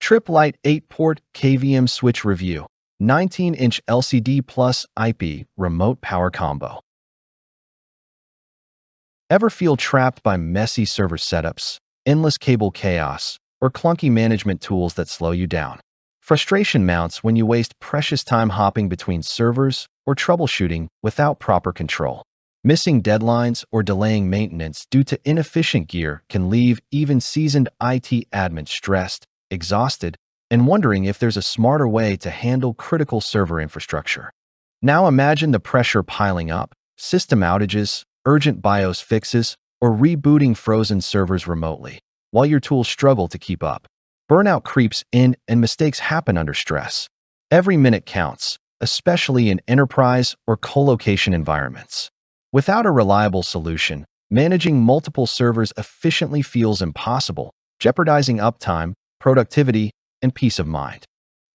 Tripp Lite 8-port KVM switch review. 19-inch LCD plus IP remote power combo. Ever feel trapped by messy server setups, endless cable chaos, or clunky management tools that slow you down? Frustration mounts when you waste precious time hopping between servers or troubleshooting without proper control. Missing deadlines or delaying maintenance due to inefficient gear can leave even seasoned IT admins stressed, exhausted, and wondering if there's a smarter way to handle critical server infrastructure. Now imagine the pressure piling up: system outages, urgent BIOS fixes, or rebooting frozen servers remotely, while your tools struggle to keep up. Burnout creeps in and mistakes happen under stress. Every minute counts, especially in enterprise or colocation environments. Without a reliable solution, managing multiple servers efficiently feels impossible, jeopardizing uptime, productivity, and peace of mind.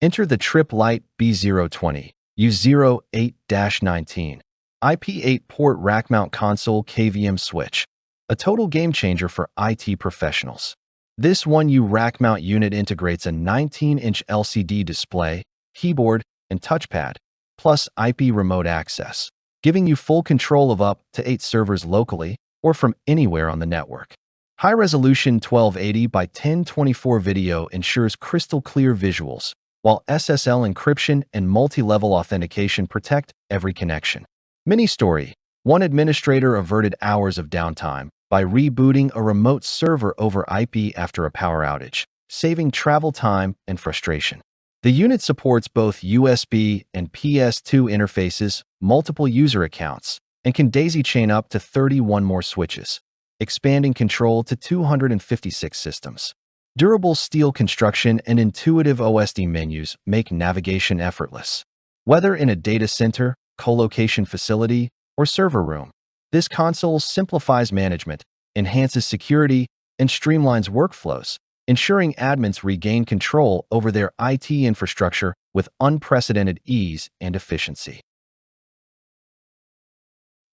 Enter the Tripp Lite B020 U08-19 IP8 port rack mount console KVM switch, a total game changer for IT professionals. This 1U rack mount unit integrates a 19-inch LCD display, keyboard, and touchpad, plus IP remote access, giving you full control of up to 8 servers locally or from anywhere on the network. High-resolution 1280 by 1024 video ensures crystal-clear visuals, while SSL encryption and multi-level authentication protect every connection. Mini-story: one administrator averted hours of downtime by rebooting a remote server over IP after a power outage, saving travel time and frustration. The unit supports both USB and PS2 interfaces, multiple user accounts, and can daisy-chain up to 31 more switches, expanding control to 256 systems. Durable steel construction and intuitive OSD menus make navigation effortless. Whether in a data center, colocation facility, or server room, this console simplifies management, enhances security, and streamlines workflows, ensuring admins regain control over their IT infrastructure with unprecedented ease and efficiency.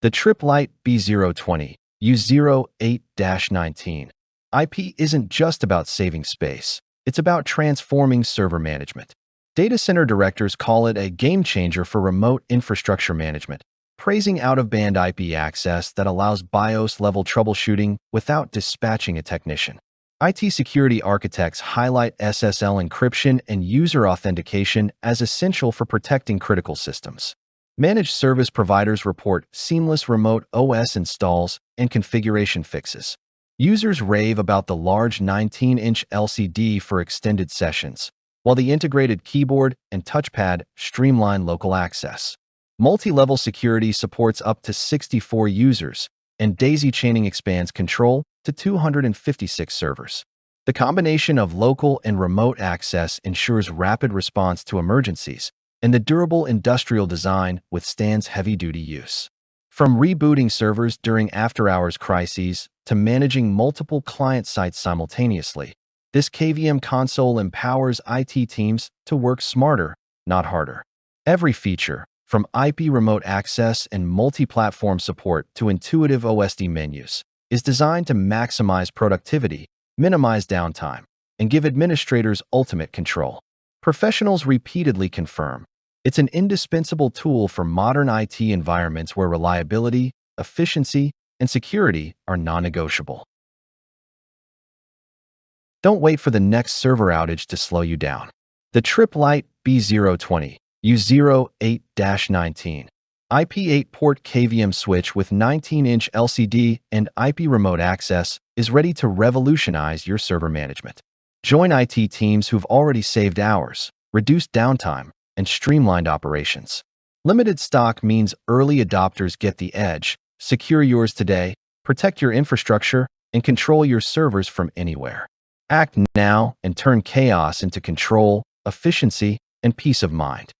The Tripp Lite B020 U08-19 IP isn't just about saving space, it's about transforming server management. Data center directors call it a game changer for remote infrastructure management, praising out-of-band IP access that allows BIOS-level troubleshooting without dispatching a technician. IT security architects highlight SSL encryption and user authentication as essential for protecting critical systems. Managed service providers report seamless remote OS installs and configuration fixes. Users rave about the large 19-inch LCD for extended sessions, while the integrated keyboard and touchpad streamline local access. Multi-level security supports up to 64 users, and daisy chaining expands control to 256 servers. The combination of local and remote access ensures rapid response to emergencies, and the durable industrial design withstands heavy-duty use. From rebooting servers during after-hours crises to managing multiple client sites simultaneously, this KVM console empowers IT teams to work smarter, not harder. Every feature, from IP remote access and multi-platform support to intuitive OSD menus, is designed to maximize productivity, minimize downtime, and give administrators ultimate control. Professionals repeatedly confirm it's an indispensable tool for modern IT environments where reliability, efficiency, and security are non-negotiable. Don't wait for the next server outage to slow you down. The Tripp Lite B020 U08-19 IP8 port KVM switch with 19-inch LCD and IP remote access is ready to revolutionize your server management. Join IT teams who've already saved hours, reduced downtime, and streamlined operations. Limited stock means early adopters get the edge. Secure yours today, protect your infrastructure, and control your servers from anywhere. Act now and turn chaos into control, efficiency, and peace of mind.